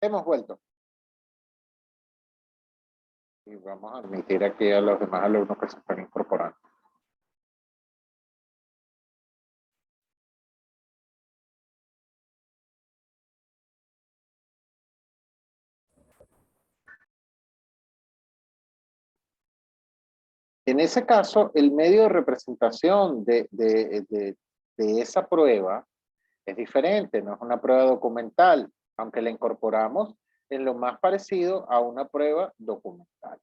Hemos vuelto. Y vamos a admitir aquí a los demás alumnos que se están incorporando. En ese caso, el medio de representación de esa prueba es diferente, no es una prueba documental, aunque la incorporamos en lo más parecido a una prueba documental.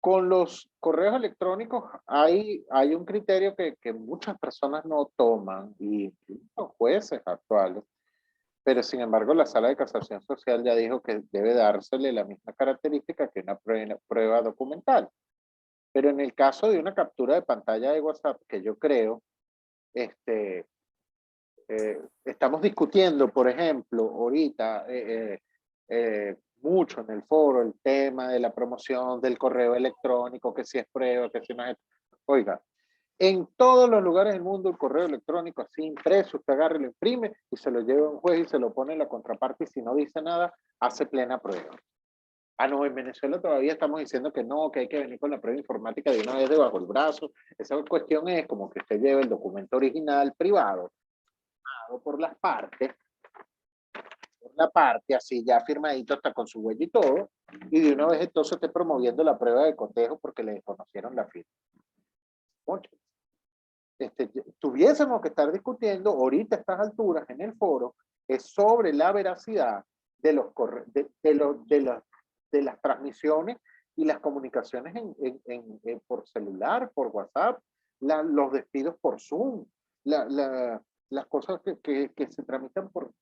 Con los correos electrónicos hay un criterio que muchas personas no toman, y los jueces actuales, pero sin embargo la Sala de Casación Social ya dijo que debe dársele la misma característica que una prueba documental. Pero en el caso de una captura de pantalla de WhatsApp, que yo creo, estamos discutiendo, por ejemplo, ahorita mucho en el foro el tema de la promoción del correo electrónico, que si es prueba, que si no es... Oiga, en todos los lugares del mundo el correo electrónico así impreso, usted agarra y lo imprime y se lo lleva a un juez y se lo pone en la contraparte y si no dice nada, hace plena prueba. Ah, no, en Venezuela todavía estamos diciendo que no, que hay que venir con la prueba informática de una vez debajo del brazo. Esa cuestión es como que usted lleve el documento original privado por las partes, así ya firmadito hasta con su huella y todo, y de una vez entonces esté promoviendo la prueba de cotejo porque le desconocieron la firma. Oye, tuviésemos que estar discutiendo ahorita a estas alturas en el foro es sobre la veracidad de los de las transmisiones y las comunicaciones por celular, por WhatsApp, los despidos por Zoom, las cosas que se tramitan por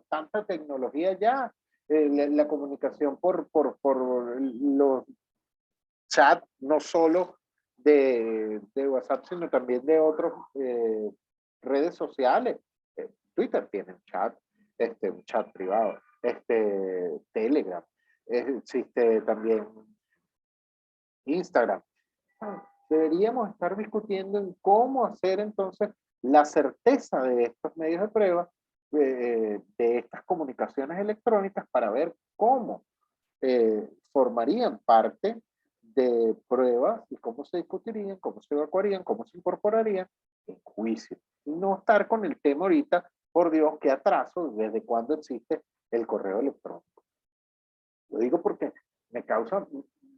tanta tecnología ya, la comunicación por los chats, no solo de WhatsApp, sino también de otras redes sociales. Twitter tiene un chat privado, Telegram, existe también Instagram. Deberíamos estar discutiendo en cómo hacer entonces la certeza de estos medios de prueba, de estas comunicaciones electrónicas, para ver cómo formarían parte de pruebas y cómo se discutirían, cómo se evacuarían, cómo se incorporarían en juicio. Y no estar con el tema ahorita, por Dios, qué atraso, desde cuándo existe el correo electrónico. Lo digo porque me causa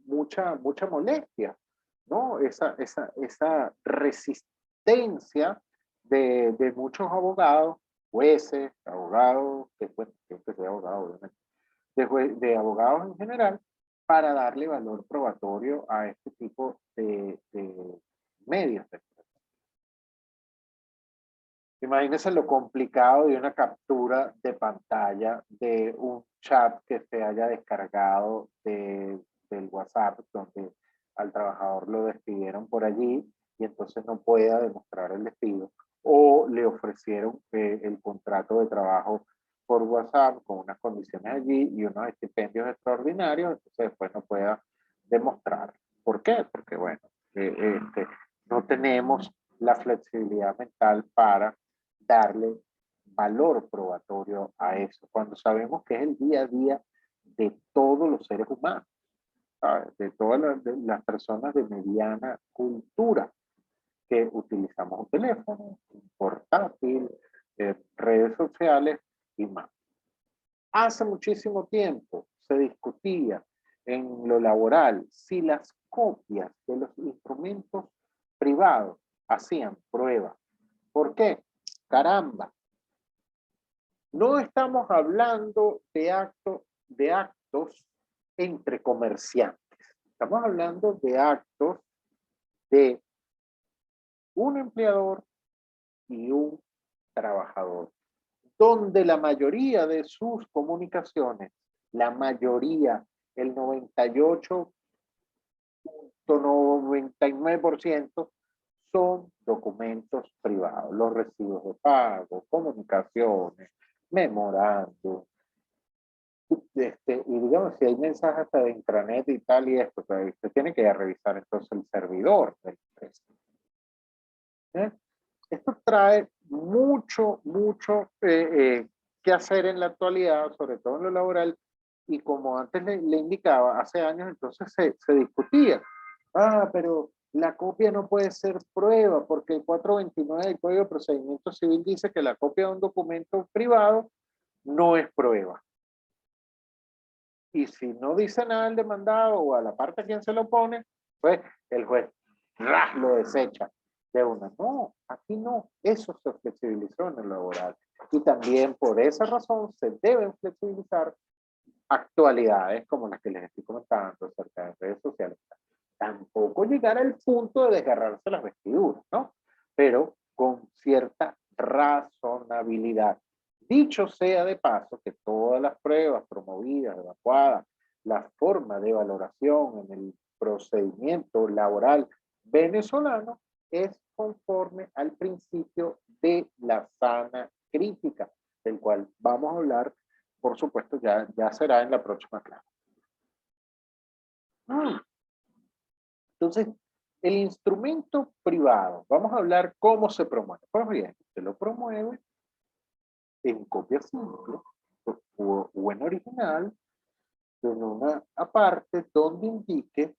mucha molestia, ¿no? Esa resistencia de muchos abogados, jueces, abogados, después que sea abogado, obviamente, de abogados en general, para darle valor probatorio a este tipo de medios. Imagínense lo complicado de una captura de pantalla de un chat que se haya descargado del WhatsApp, donde al trabajador lo despidieron por allí y entonces no pueda demostrar el despido, o le ofrecieron el contrato de trabajo por WhatsApp con unas condiciones allí y unos estipendios extraordinarios, entonces después no pueda demostrar. ¿Por qué? Porque bueno, no tenemos la flexibilidad mental para darle valor probatorio a eso, cuando sabemos que es el día a día de todos los seres humanos, ¿sabes? De todas las personas de mediana cultura que utilizamos un teléfono, un portátil, redes sociales y más. Hace muchísimo tiempo se discutía en lo laboral si las copias de los instrumentos privados hacían prueba. ¿Por qué? Caramba, no estamos hablando de actos entre comerciantes. Estamos hablando de actos de un empleador y un trabajador, donde la mayoría de sus comunicaciones, la mayoría, el 98.99%, son documentos privados, los recibos de pago, comunicaciones, memorándum, y digamos, si hay mensajes hasta de intranet y tal y esto, pues usted tiene que ir a revisar entonces el servidor de la empresa. Esto trae mucho que que hacer en la actualidad, sobre todo en lo laboral, y como antes le indicaba, hace años entonces se discutía, pero la copia no puede ser prueba, porque el 429 del Código de Procedimiento Civil dice que la copia de un documento privado no es prueba. Y si no dice nada el demandado o a la parte a quien se lo pone, pues el juez lo desecha de una. No, aquí no. Eso se flexibilizó en el laboral. Y también por esa razón se deben flexibilizar actualidades como las que les estoy comentando acerca de redes sociales. Tampoco llegar al punto de desgarrarse las vestiduras, ¿no? Pero con cierta razonabilidad. Dicho sea de paso que todas las pruebas promovidas, evacuadas, la forma de valoración en el procedimiento laboral venezolano es conforme al principio de la sana crítica, del cual vamos a hablar, por supuesto, ya será en la próxima clase. Entonces, el instrumento privado, vamos a hablar cómo se promueve. Pues bien, se lo promueve en copia simple o en original, en una aparte donde indique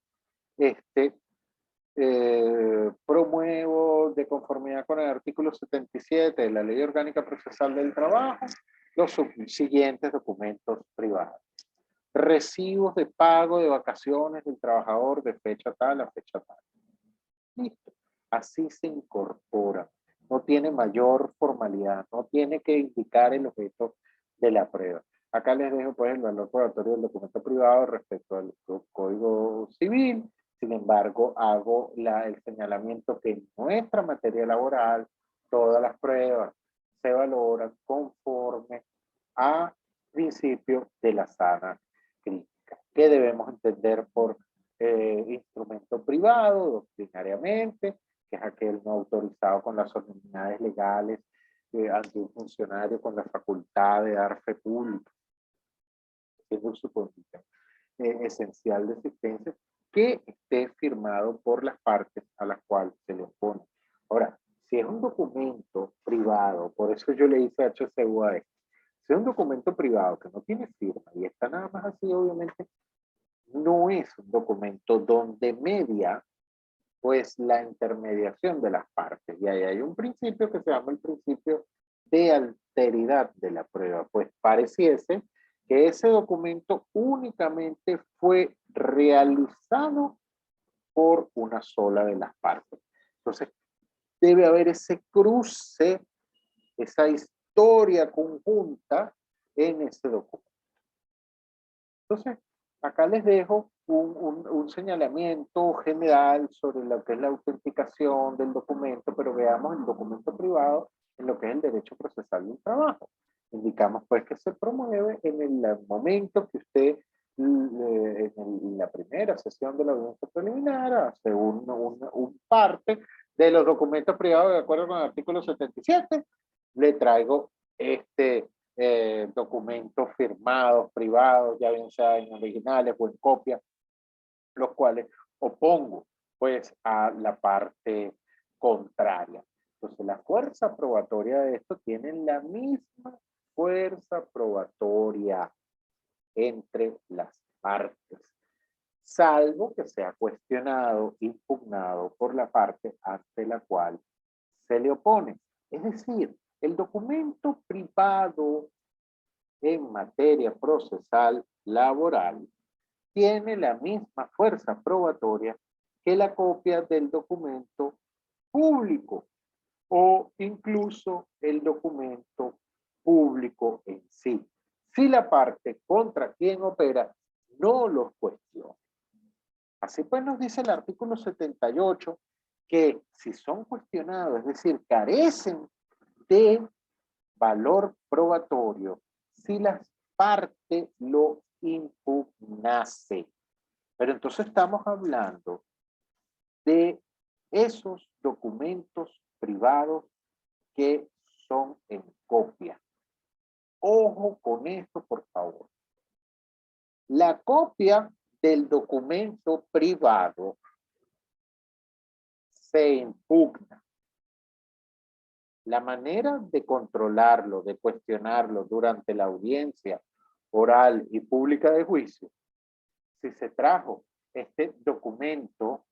promuevo de conformidad con el artículo 77 de la Ley Orgánica Procesal del Trabajo los siguientes documentos privados. Recibos de pago de vacaciones del trabajador de fecha tal a fecha tal. Listo. Así se incorpora. No tiene mayor formalidad, no tiene que indicar el objeto de la prueba. Acá les dejo pues el valor probatorio del documento privado respecto al Código Civil. Sin embargo, hago el señalamiento que en nuestra materia laboral todas las pruebas se valoran conforme a principio de la sana crítica. ¿Qué debemos entender por instrumento privado doctrinariamente? Que es aquel no autorizado con las solemnidades legales ante un funcionario con la facultad de dar fe pública, siendo su condición esencial de existencia, que esté firmado por las partes a las cuales se le opone. Ahora, si es un documento privado, por eso yo le hice HCU a esto, si es un documento privado que no tiene firma y está nada más así, obviamente, no es un documento donde media pues la intermediación de las partes. Y ahí hay un principio que se llama el principio de alteridad de la prueba. Pues pareciese que ese documento únicamente fue realizado por una sola de las partes. Entonces, debe haber ese cruce, esa historia conjunta en ese documento. Entonces, acá les dejo un señalamiento general sobre lo que es la autenticación del documento, pero veamos el documento privado en lo que es el derecho procesal del trabajo. Indicamos pues que se promueve en el momento que usted, en la primera sesión de la audiencia preliminar, hace un parte de los documentos privados de acuerdo con el artículo 77, le traigo documentos firmados, privados, ya bien sea en originales o en copia, los cuales opongo pues a la parte contraria. Entonces la fuerza probatoria de esto tiene la misma fuerza probatoria entre las partes, salvo que sea cuestionado, impugnado por la parte ante la cual se le opone. Es decir, el documento privado en materia procesal laboral tiene la misma fuerza probatoria que la copia del documento público o incluso el documento público en sí, si la parte contra quien opera no los cuestiona. Así pues nos dice el artículo 78 que si son cuestionados, es decir, carecen de valor probatorio, si las partes lo impugnase. Pero entonces estamos hablando de esos documentos privados que son en copia. Ojo con esto, por favor. La copia del documento privado se impugna. La manera de controlarlo, de cuestionarlo durante la audiencia oral y pública de juicio, si se trajo este documento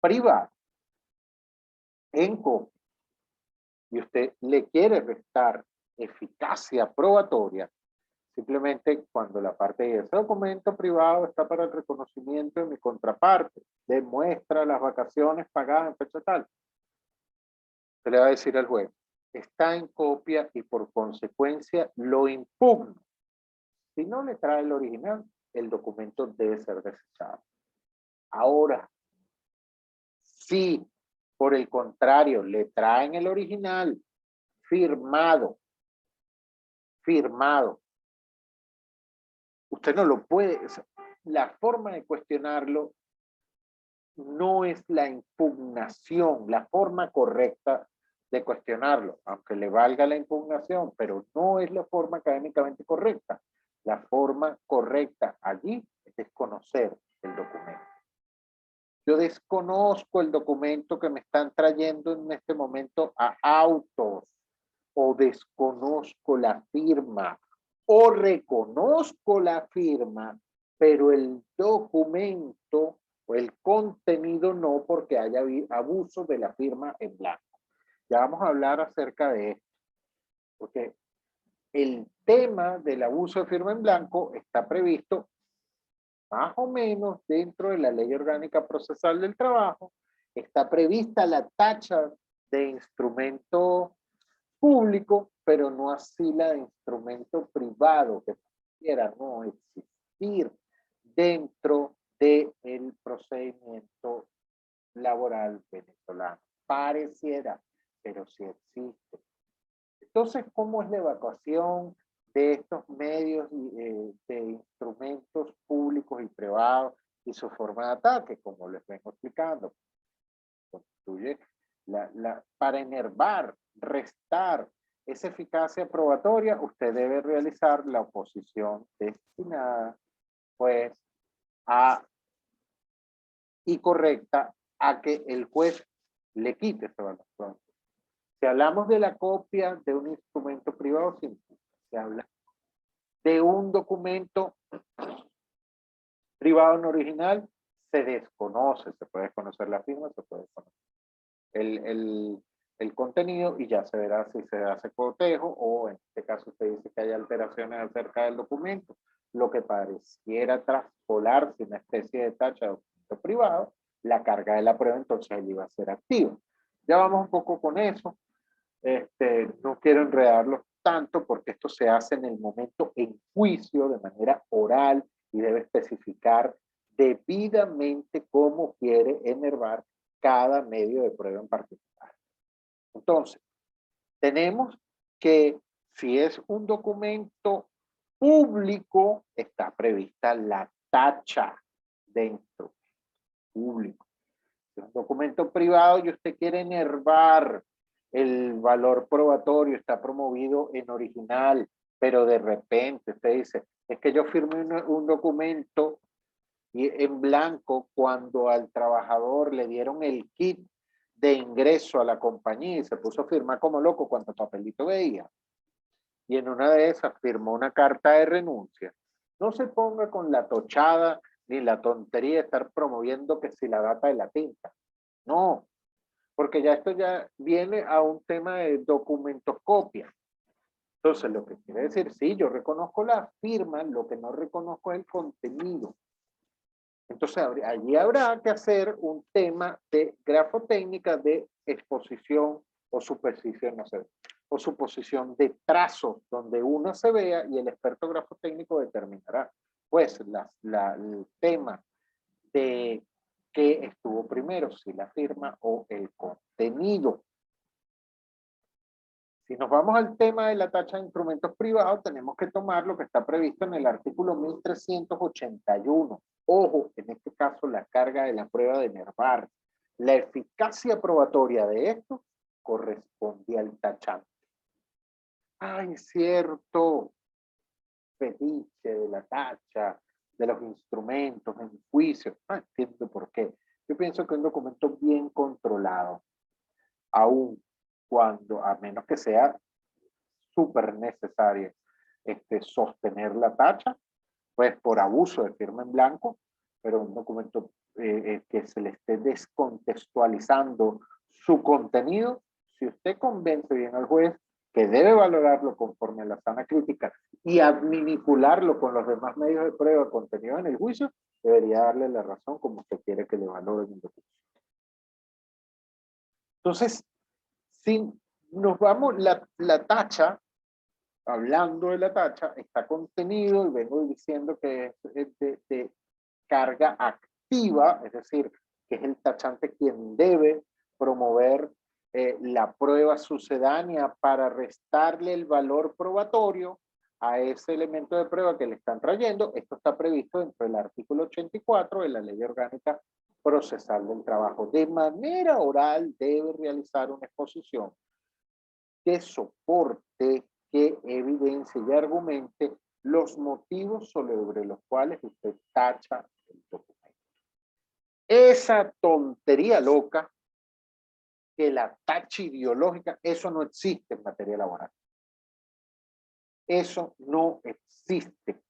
privado en copia y usted le quiere restar eficacia probatoria, simplemente cuando la parte de ese documento privado está para el reconocimiento de mi contraparte, demuestra las vacaciones pagadas en fecha tal, se le va a decir al juez, está en copia y por consecuencia lo impugno. Si no le trae el original, el documento debe ser desechado. Ahora, si por el contrario le traen el original firmado, usted no lo puede, la forma de cuestionarlo no es la impugnación, la forma correcta de cuestionarlo, aunque le valga la impugnación, pero no es la forma académicamente correcta. La forma correcta allí es desconocer el documento. Yo desconozco el documento que me están trayendo en este momento a autos, o desconozco la firma, o reconozco la firma, pero el documento o el contenido no, porque haya abuso de la firma en blanco. Ya vamos a hablar acerca de esto, porque el tema del abuso de firma en blanco está previsto más o menos dentro de la Ley Orgánica Procesal del Trabajo. Está prevista la tacha de instrumento público, pero no así la de instrumento privado, que pudiera no existir dentro del procedimiento laboral venezolano. Pareciera, pero sí existe. Entonces, ¿cómo es la evacuación de estos medios de instrumentos públicos y privados y su forma de ataque? Como les vengo explicando, constituye para enervar, restar esa eficacia probatoria, usted debe realizar la oposición destinada, pues, y correcta a que el juez le quite esa evaluación. Si hablamos de la copia de un instrumento privado, se habla de un documento privado no original, se desconoce, se puede desconocer la firma, se puede desconocer el contenido y ya se verá si se hace cotejo o en este caso usted dice que hay alteraciones acerca del documento, lo que pareciera traspolarse una especie de tacha de documento privado, la carga de la prueba entonces allí va a ser activa. Ya vamos un poco con eso. No quiero enredarlos tanto porque esto se hace en el momento en juicio de manera oral y debe especificar debidamente cómo quiere enervar cada medio de prueba en particular. Entonces, tenemos que si es un documento público, está prevista la tacha de instrumento público. Si es un documento privado y usted quiere enervar el valor probatorio, está promovido en original, pero de repente usted dice, es que yo firmé un documento y en blanco cuando al trabajador le dieron el kit de ingreso a la compañía y se puso a firmar como loco cuanto papelito veía. Y en una de esas firmó una carta de renuncia. No se ponga con la tochada ni la tontería de estar promoviendo que si la data de la tinta. No, porque ya esto ya viene a un tema de documentoscopia. Entonces, lo que quiere decir, sí, yo reconozco la firma, lo que no reconozco es el contenido. Entonces, allí habrá que hacer un tema de grafotécnica de exposición o superposición, no sé, o suposición de trazos, donde uno se vea y el experto grafotécnico determinará, pues, el tema de qué estuvo primero, si la firma o el contenido. Si nos vamos al tema de la tacha de instrumentos privados, tenemos que tomar lo que está previsto en el artículo 1381. Ojo, en este caso la carga de la prueba de enervar. La eficacia probatoria de esto corresponde al tachante. Ay, cierto, fetiche de la tacha, de los instrumentos en juicio. No entiendo por qué. Yo pienso que es un documento bien controlado, aún cuando, a menos que sea súper necesario sostener la tacha, pues por abuso de firma en blanco, pero un documento que se le esté descontextualizando su contenido, si usted convence bien al juez que debe valorarlo conforme a la sana crítica y adminicularlo con los demás medios de prueba contenido en el juicio, debería darle la razón como usted quiere que le valoren el documento. Entonces, si nos vamos, la tacha, hablando de la tacha, está contenido, y vengo diciendo que es de carga activa, es decir, que es el tachante quien debe promover la prueba sucedánea para restarle el valor probatorio a ese elemento de prueba que le están trayendo. Esto está previsto dentro del artículo 84 de la Ley Orgánica Procesal del Trabajo. De manera oral debe realizar una exposición que soporte, que evidencie y argumente los motivos sobre los cuales usted tacha el documento. Esa tontería loca, que la tacha ideológica, eso no existe en materia laboral. Eso no existe.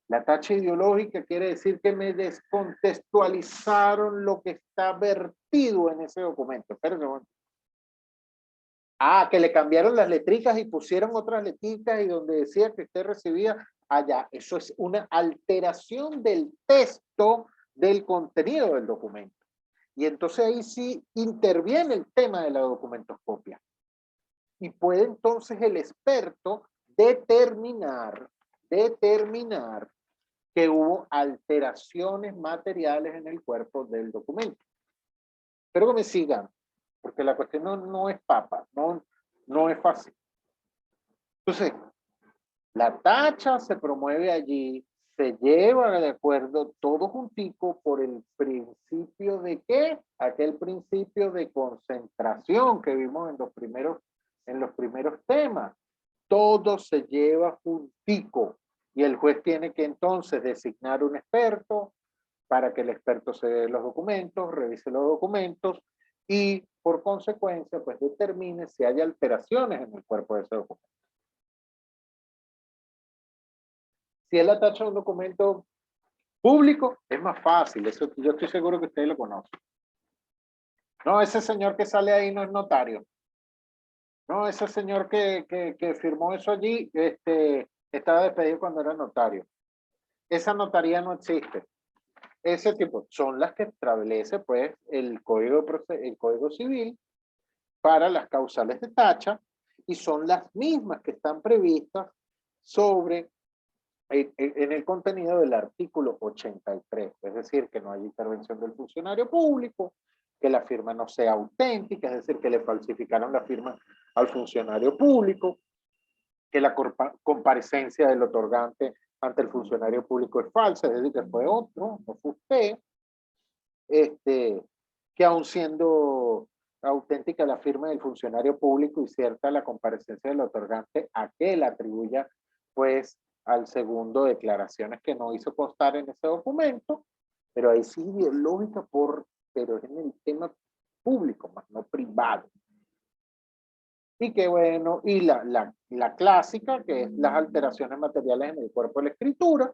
La tacha ideológica quiere decir que me descontextualizaron lo que está vertido en ese documento. Perdón. Ah, que le cambiaron las letricas y pusieron otras letricas y donde decía que usted recibía allá. Eso es una alteración del texto del contenido del documento. Y entonces ahí sí interviene el tema de la documentoscopia. Y puede entonces el experto determinar que hubo alteraciones materiales en el cuerpo del documento. Espero que me sigan, porque la cuestión no es papa, no es fácil. Entonces, la tacha se promueve allí, se lleva de acuerdo todo juntico por el principio de ¿qué? Aquel principio de concentración que vimos en los primeros temas. Todo se lleva juntico y el juez tiene que entonces designar un experto para que el experto se dé los documentos, revise los documentos y por consecuencia pues determine si hay alteraciones en el cuerpo de ese documento. Si él atacha un documento público, es más fácil, eso yo estoy seguro que ustedes lo conocen. No, ese señor que sale ahí no es notario. No, ese señor que firmó eso allí, estaba despedido cuando era notario. Esa notaría no existe. Ese tipo son las que establece pues el código civil para las causales de tacha y son las mismas que están previstas sobre en el contenido del artículo 83, es decir, que no hay intervención del funcionario público, que la firma no sea auténtica, es decir, que le falsificaron la firma al funcionario público, que la comparecencia del otorgante ante el funcionario público es falsa, es decir, que fue otro, no fue usted, que aun siendo auténtica la firma del funcionario público y cierta la comparecencia del otorgante, aquel atribuya pues al segundo declaraciones que no hizo constar en ese documento, pero ahí sí ideológica pero es en el tema público, más no privado. Y que bueno, y la clásica, que es las alteraciones materiales en el cuerpo de la escritura,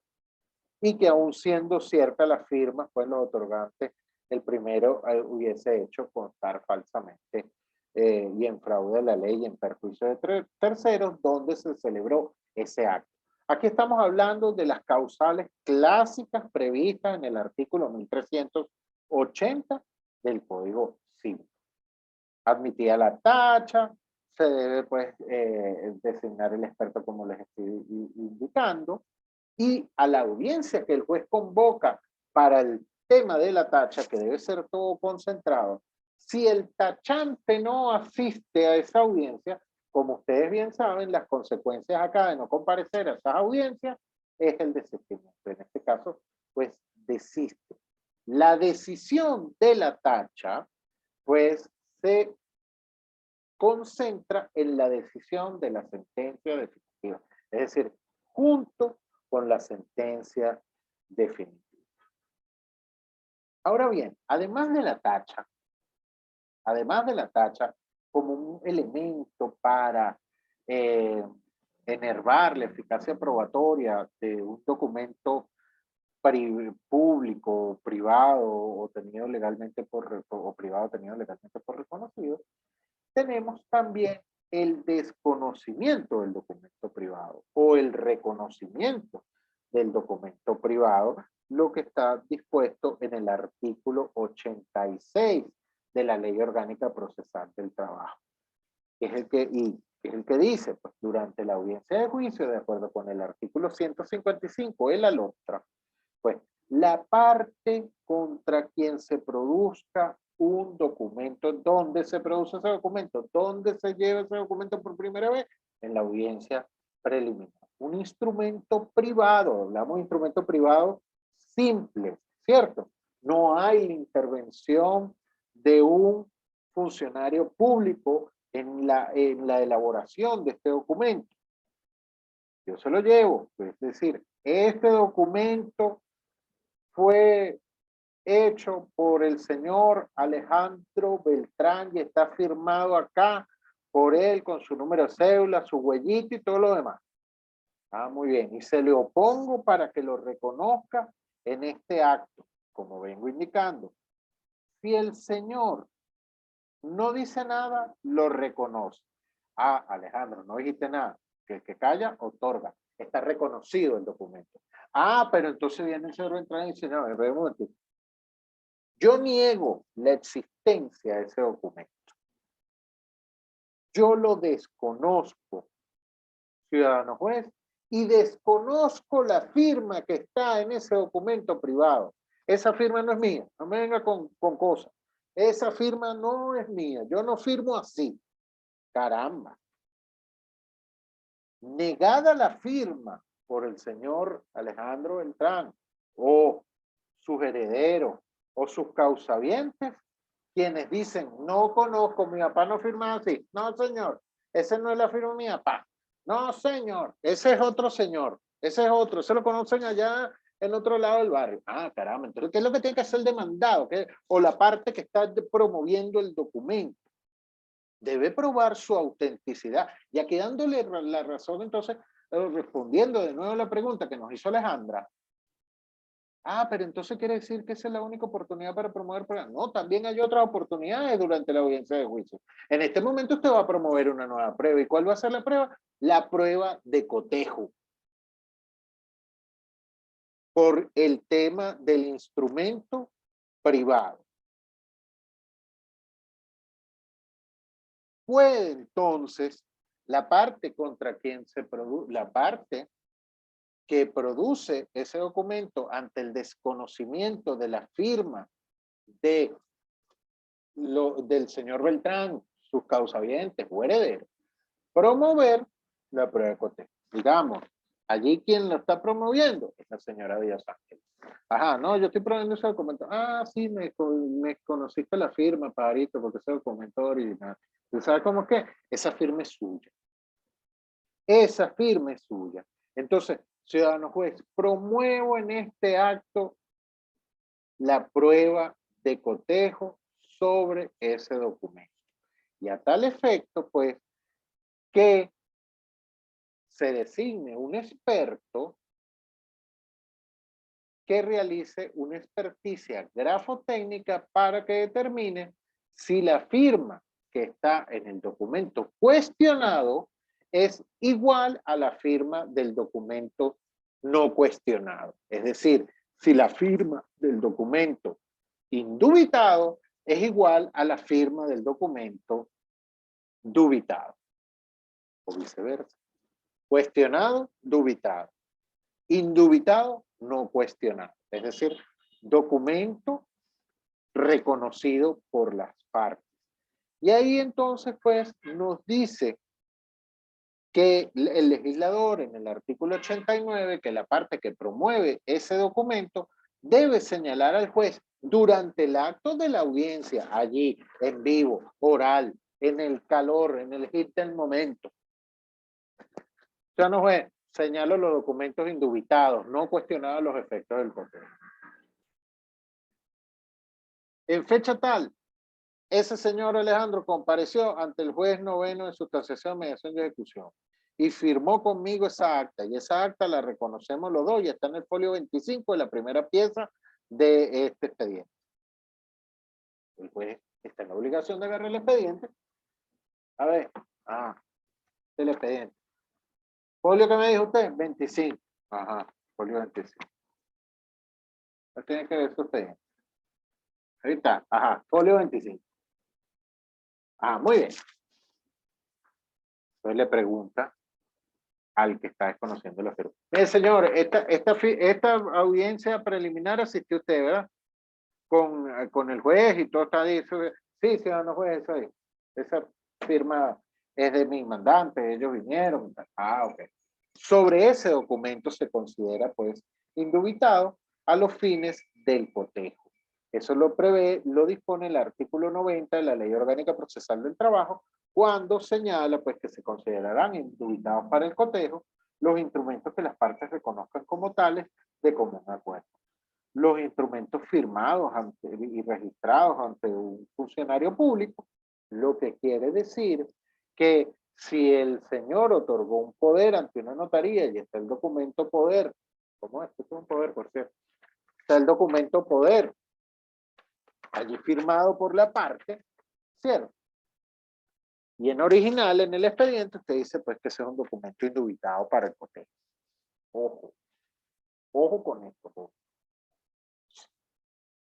y que aún siendo cierta la firma, pues los otorgantes, el primero hubiese hecho constar falsamente y en fraude de la ley y en perjuicio de terceros, donde se celebró ese acto. Aquí estamos hablando de las causales clásicas previstas en el artículo 1380 del Código Civil. Admitida la tacha, se debe pues designar el experto como les estoy indicando, y a la audiencia que el juez convoca para el tema de la tacha, que debe ser todo concentrado, si el tachante no asiste a esa audiencia, como ustedes bien saben, las consecuencias acá de no comparecer a esas audiencias es el desistimiento. En este caso, pues desiste. La decisión de la tacha, pues se concentra en la decisión de la sentencia definitiva. Es decir, junto con la sentencia definitiva. Ahora bien, además de la tacha, como un elemento para enervar la eficacia probatoria de un documento público, privado o tenido legalmente o privado tenido legalmente por reconocido, tenemos también el desconocimiento del documento privado o el reconocimiento del documento privado, lo que está dispuesto en el artículo 86 de la Ley Orgánica Procesal del Trabajo, que es el que dice, pues durante la audiencia de juicio, de acuerdo con el artículo 155, el ALOPTRA, pues la parte contra quien se produzca un documento, ¿dónde se produce ese documento? ¿Dónde se lleva ese documento por primera vez? En la audiencia preliminar. Un instrumento privado, hablamos de instrumento privado simple, ¿cierto? No hay la intervención de un funcionario público en la elaboración de este documento. Yo se lo llevo, es decir, este documento fue hecho por el señor Alejandro Beltrán y está firmado acá por él con su número de cédula, su huellita y todo lo demás. Ah, muy bien. Y se le opongo para que lo reconozca en este acto, como vengo indicando. Si el señor no dice nada, lo reconoce. Ah, Alejandro, no dijiste nada. Que el que calla, otorga. Está reconocido el documento. Ah, pero entonces viene el señor Beltrán y dice, no, un momentito. Yo niego la existencia de ese documento. Yo lo desconozco, ciudadano juez, y desconozco la firma que está en ese documento privado. Esa firma no es mía, no me venga con cosas. Esa firma no es mía, yo no firmo así. Caramba. Negada la firma por el señor Alejandro Beltrán o sus herederos o sus causavientes, quienes dicen, no conozco, mi papá no firma así. No, señor, esa no es la firma de mi papá. No, señor, ese es otro señor. Ese es otro, ese lo conocen allá en otro lado del barrio. Ah, caramba, entonces, ¿qué es lo que tiene que hacer el demandado? ¿Qué? O la parte que está promoviendo el documento. Debe probar su autenticidad. Y aquí dándole la razón, entonces, respondiendo de nuevo a la pregunta que nos hizo Alejandra, ah, pero entonces quiere decir que esa es la única oportunidad para promover pruebas. No, también hay otras oportunidades durante la audiencia de juicio. En este momento usted va a promover una nueva prueba. ¿Y cuál va a ser la prueba? La prueba de cotejo. Por el tema del instrumento privado. Puede entonces la parte contra quien se produce, la parte que produce ese documento ante el desconocimiento de la firma del señor Beltrán, sus causavientes o herederos, promover la prueba de cotejo. Digamos, allí quien lo está promoviendo es la señora Díaz Ángel. Ajá, no, yo estoy promoviendo ese documento. Ah, sí, me conociste la firma, Pajarito, porque ese documento original. ¿Tú sabes cómo es que? Esa firma es suya. Esa firma es suya. Entonces, ciudadano juez, promuevo en este acto la prueba de cotejo sobre ese documento. Y a tal efecto, pues, que se designe un experto que realice una experticia grafotécnica para que determine si la firma que está en el documento cuestionado es igual a la firma del documento no cuestionado. Es decir, si la firma del documento indubitado es igual a la firma del documento dubitado, o viceversa. Cuestionado, dubitado. Indubitado, no cuestionado. Es decir, documento reconocido por las partes. Y ahí entonces, pues, nos dice que el legislador en el artículo 89, que la parte que promueve ese documento, debe señalar al juez durante el acto de la audiencia, allí, en vivo, oral, en el calor, en el hit del momento. Ya no juez, señalo los documentos indubitados, no cuestionados los efectos del cotejo. En fecha tal, ese señor Alejandro compareció ante el juez noveno en sustanciación, mediación y ejecución y firmó conmigo esa acta, y esa acta la reconocemos los dos y está en el folio 25 de la primera pieza de este expediente. El juez está en la obligación de agarrar el expediente. A ver, el expediente. ¿Folio que me dijo usted? 25. Ajá, folio 25. No tiene que ver su expediente. Ahí está, ajá, folio 25. Muy bien. Entonces le pregunta al que está desconociendo la firma. Mire, señor, esta audiencia preliminar asistió usted, ¿verdad? Con el juez y todo está ahí. Sí, ciudadano juez, eso ahí. Esa firma es de mi mandante, ellos vinieron. Ok. Sobre ese documento se considera, pues, indubitado a los fines del cotejo. Eso lo prevé, lo dispone el artículo 90 de la Ley Orgánica Procesal del Trabajo, cuando señala, pues, que se considerarán indubitados para el cotejo los instrumentos que las partes reconozcan como tales de común acuerdo. Los instrumentos firmados y registrados ante un funcionario público, lo que quiere decir que si el señor otorgó un poder ante una notaría y está el documento poder, ¿cómo es? Esto es un poder, por cierto. Está el documento poder allí firmado por la parte, ¿cierto? Y en original, en el expediente, usted dice pues que ese es un documento indubitado para el cotejo. Ojo, ojo con esto. Ojo.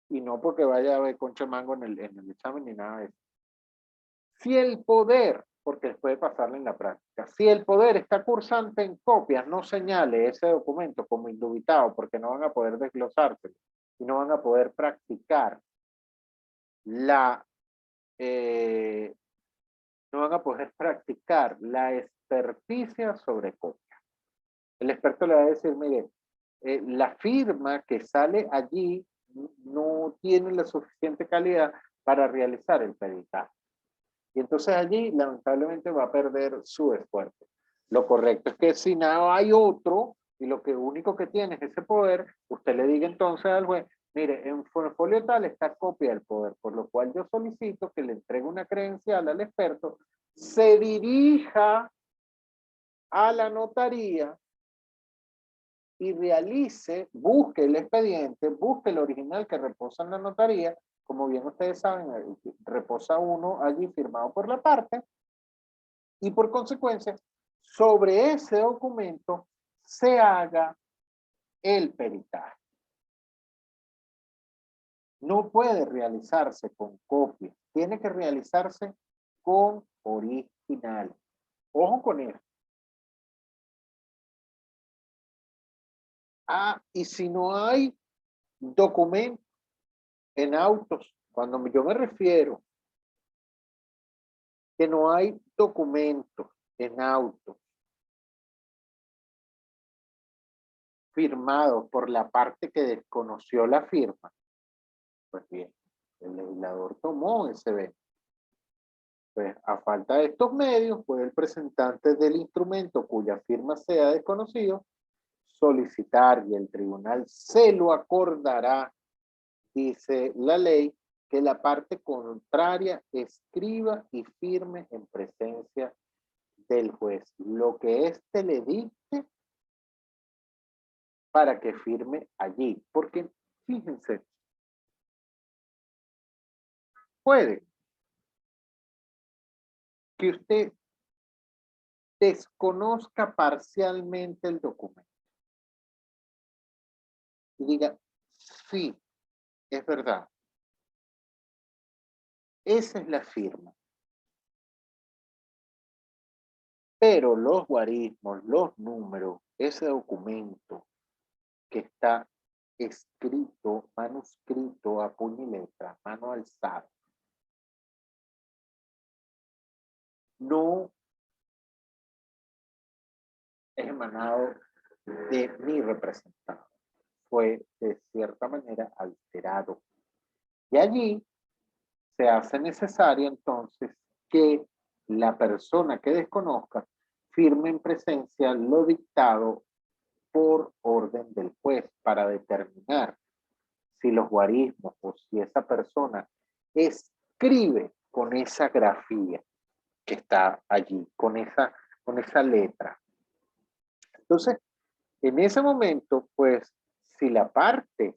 Y no porque vaya a ver concha mango en el examen ni nada de eso. Si el poder, porque puede pasarle en la práctica, si el poder está cursante en copias, no señale ese documento como indubitado, porque no van a poder desglosárselo y no van a poder practicar no van a poder practicar la experticia sobre copia. El experto le va a decir, mire, la firma que sale allí no tiene la suficiente calidad para realizar el peritaje. Y entonces allí lamentablemente va a perder su esfuerzo. Lo correcto es que si no hay otro y lo que único que tiene es ese poder, usted le diga entonces al juez, mire, en folio tal está copia del poder, por lo cual yo solicito que le entregue una credencial al experto, se dirija a la notaría y realice, busque el expediente, busque el original que reposa en la notaría, como bien ustedes saben, reposa uno allí firmado por la parte, y por consecuencia, sobre ese documento se haga el peritaje. No puede realizarse con copia, tiene que realizarse con original. Ojo con eso. Y si no hay documento en autos, cuando yo me refiero que no hay documentos en autos firmados por la parte que desconoció la firma, pues bien, el legislador tomó ese evento. Pues, a falta de estos medios, puede el presentante del instrumento cuya firma sea desconocido solicitar y el tribunal se lo acordará, dice la ley, que la parte contraria escriba y firme en presencia del juez lo que éste le dicte para que firme allí. Porque, fíjense, puede que usted desconozca parcialmente el documento y diga, sí, es verdad, esa es la firma. Pero los guarismos, los números, ese documento que está escrito, manuscrito a puño y letra, mano alzada, no es emanado de mi representante. Fue de cierta manera alterado. Y allí se hace necesario entonces que la persona que desconozca firme en presencia lo dictado por orden del juez para determinar si los guarismos o si esa persona es escribe con esa grafía que está allí, con esa letra. Entonces, en ese momento, pues, si la parte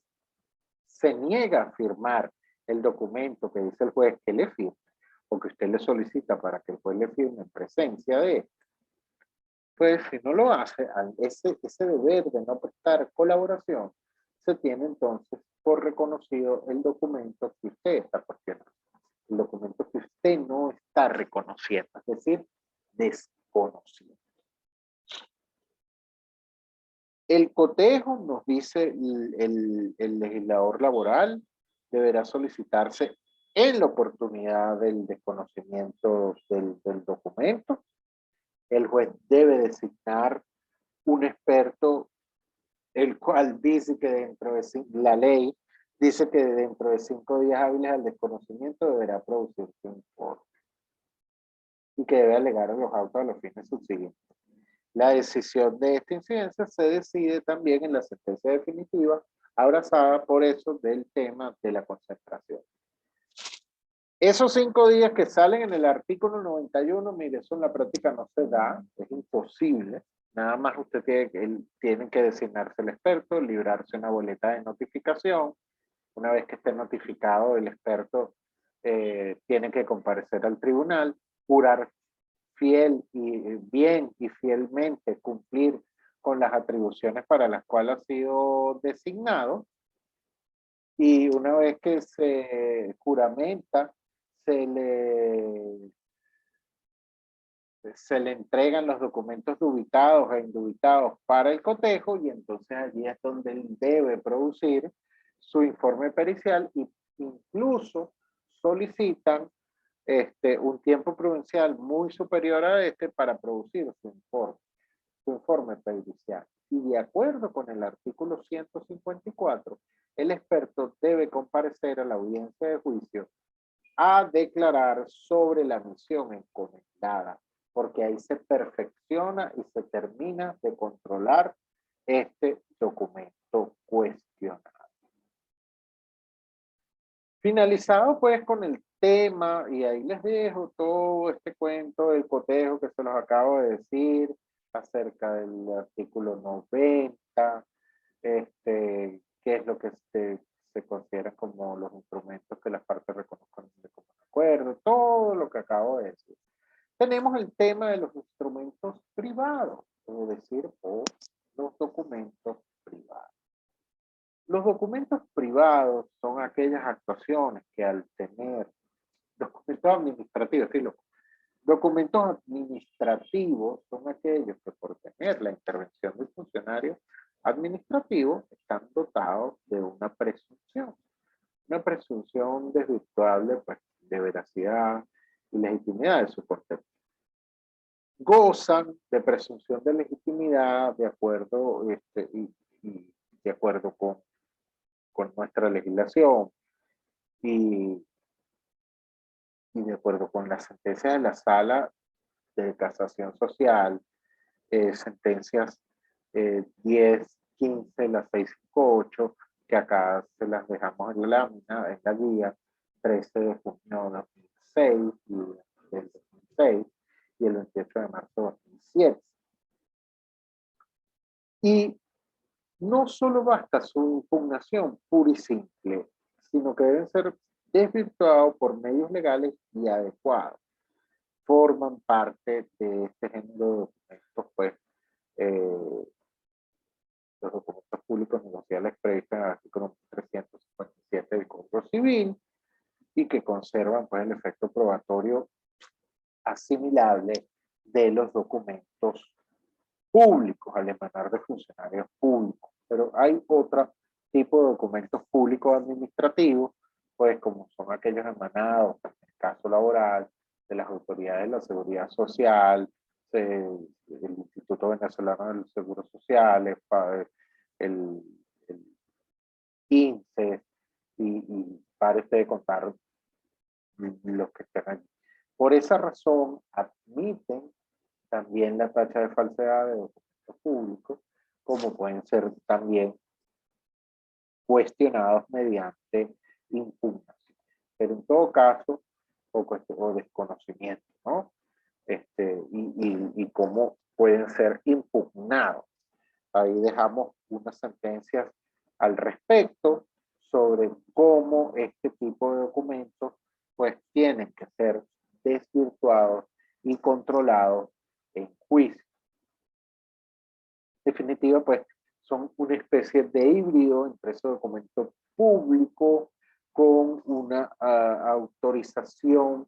se niega a firmar el documento que dice el juez que le firme, o que usted le solicita para que el juez le firme en presencia de él, pues si no lo hace, ese deber de no prestar colaboración, se tiene entonces por reconocido el documento que usted está cuestionando, el documento que usted no está reconociendo, es decir, desconociendo. El cotejo, nos dice el legislador laboral, deberá solicitarse en la oportunidad del desconocimiento del documento. El juez debe designar un experto, el cual dice que dentro de la ley dice que dentro de 5 días hábiles al desconocimiento deberá producirse un informe y que debe alegar en los autos a los fines subsiguientes. La decisión de esta incidencia se decide también en la sentencia definitiva, abrazada por eso del tema de la concentración. Esos 5 días que salen en el artículo 91, mire, eso en la práctica no se da, es imposible. Nada más usted tiene que designarse el experto, librarse una boleta de notificación. Una vez que esté notificado, el experto tiene que comparecer al tribunal, jurar bien y fielmente cumplir con las atribuciones para las cuales ha sido designado, y una vez que se juramenta, se le entregan los documentos dubitados e indubitados para el cotejo, y entonces allí es donde él debe producir su informe pericial, y incluso solicitan un tiempo prudencial muy superior a este para producir su informe pericial. Y de acuerdo con el artículo 154, el experto debe comparecer a la audiencia de juicio a declarar sobre la misión encomendada, porque ahí se perfecciona y se termina de controlar este documento cuestionado. Finalizado pues con el tema, y ahí les dejo todo este cuento del cotejo que se los acabo de decir acerca del artículo 90, qué es lo que se considera como los instrumentos que las partes reconozcan de común acuerdo, todo lo que acabo de decir. Tenemos el tema de los instrumentos privados, es decir, o los documentos privados. Los documentos privados son aquellas actuaciones que al tener documentos administrativos, sí, documentos administrativos son aquellos que por tener la intervención del funcionario administrativo están dotados de una presunción desvirtuable, pues, de veracidad y legitimidad de su contenido. Gozan de presunción de legitimidad de acuerdo, y de acuerdo con nuestra legislación y de acuerdo con la sentencia de la Sala de Casación Social, sentencias 10, 15, la 658, que acá se las dejamos en la lámina, en la guía, 13 de junio de 2006 y del 2006 y el 28 de marzo de 2007. Y no solo basta su impugnación pura y simple, sino que deben ser desvirtuados por medios legales y adecuados. Forman parte de este género de documentos, pues, los documentos públicos negociables previstos en el artículo 357 del Código Civil, y que conservan, pues, el efecto probatorio asimilable de los documentos públicos al emanar de funcionarios públicos. Pero hay otro tipo de documentos públicos administrativos, pues como son aquellos emanados, en el caso laboral, de las autoridades de la seguridad social, el Instituto Venezolano del Seguro Social, el INSEE, y parece de contar los que están allí. Por esa razón, admiten también la tacha de falsedad de documentos públicos, como pueden ser también cuestionados mediante impugnación. Pero en todo caso, o desconocimiento, ¿no? Y cómo pueden ser impugnados. Ahí dejamos unas sentencias al respecto sobre cómo este tipo de documentos pues tienen que ser desvirtuados y controlados en juicio. En definitiva, pues son una especie de híbrido entre ese documento público con una autorización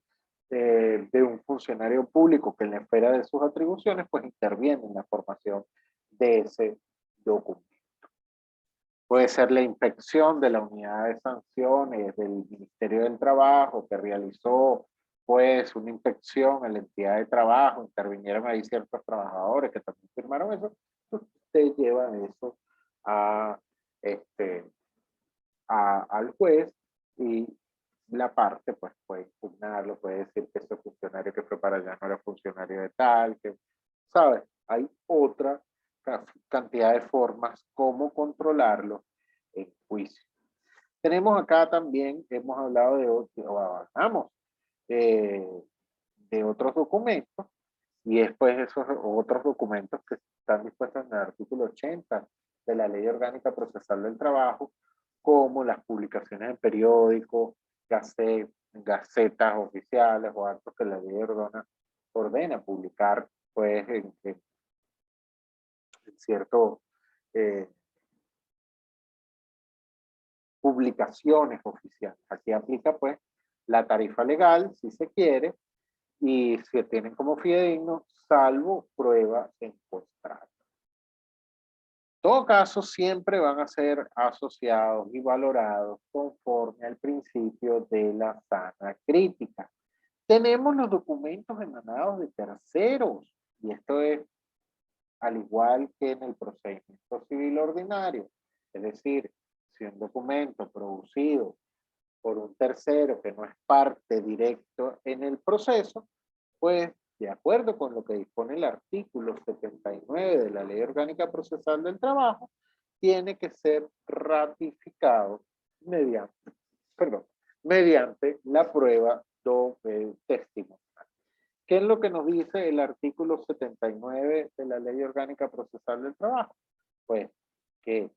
de un funcionario público que en la esfera de sus atribuciones pues interviene en la formación de ese documento. Puede ser la inspección de la unidad de sanciones del Ministerio del Trabajo que realizó pues una inspección en la entidad de trabajo, intervinieron ahí ciertos trabajadores que también firmaron eso, usted lleva eso a, al juez y la parte pues puede impugnarlo, puede decir que ese funcionario que fue para allá no era funcionario de tal, que, ¿sabes? Hay otra cantidad de formas como controlarlo en juicio. Tenemos acá también, hemos hablado de otros documentos, y después esos otros documentos que están dispuestos en el artículo 80 de la Ley Orgánica Procesal del Trabajo, como las publicaciones en periódicos, gacetas oficiales o actos que la ley ordena publicar pues en cierto publicaciones oficiales. Aquí aplica pues la tarifa legal si se quiere y se tienen como fidedigno salvo prueba en contrario. En todo caso, siempre van a ser asociados y valorados conforme al principio de la sana crítica. Tenemos los documentos emanados de terceros, y esto es al igual que en el procedimiento civil ordinario. Es decir, si un documento producido por un tercero que no es parte directo en el proceso, pues de acuerdo con lo que dispone el artículo 79 de la Ley Orgánica Procesal del Trabajo, tiene que ser ratificado mediante la prueba testimonial. ¿Qué es lo que nos dice el artículo 79 de la Ley Orgánica Procesal del Trabajo? Pues que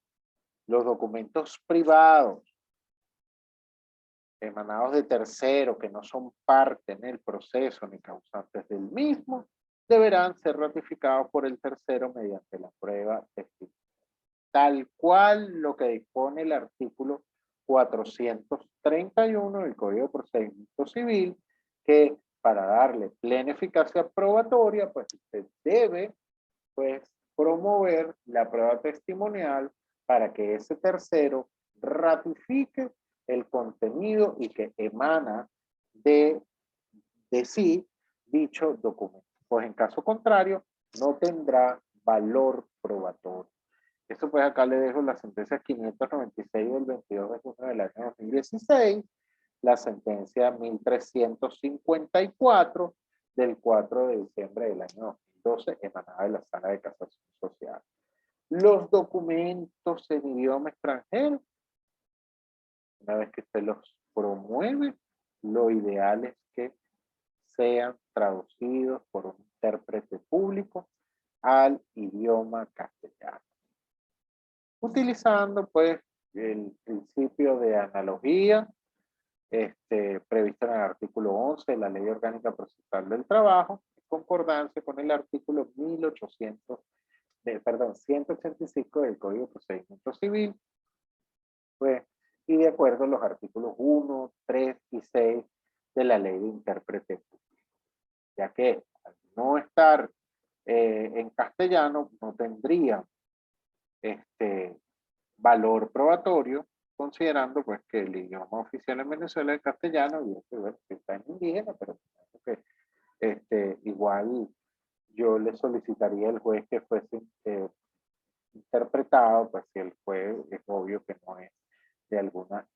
los documentos privados emanados de terceros que no son parte en el proceso ni causantes del mismo, deberán ser ratificados por el tercero mediante la prueba testimonial. Tal cual lo que dispone el artículo 431 del Código de Procedimiento Civil, que para darle plena eficacia probatoria, pues usted debe pues, promover la prueba testimonial para que ese tercero ratifique el contenido y que emana de sí dicho documento. Pues en caso contrario, no tendrá valor probatorio. Eso pues acá le dejo la sentencia 596 del 22 de junio del año 2016, la sentencia 1354 del 4 de diciembre del año 2012, emanada de la Sala de Casación Social. Los documentos en idioma extranjero, una vez que usted los promueve, lo ideal es que sean traducidos por un intérprete público al idioma castellano. Utilizando pues el principio de analogía previsto en el artículo 11 de la Ley Orgánica Procesal del Trabajo, en concordancia con el artículo 185 del Código de Procedimiento Civil, pues, y de acuerdo a los artículos 1, 3 y 6 de la Ley de Intérprete Público, ya que al no estar en castellano no tendría valor probatorio, considerando pues que el idioma oficial en Venezuela es castellano y bueno, que está en indígena, pero que igual yo le solicitaría al juez que fuese interpretado, pues si el juez es obvio que no es de alguna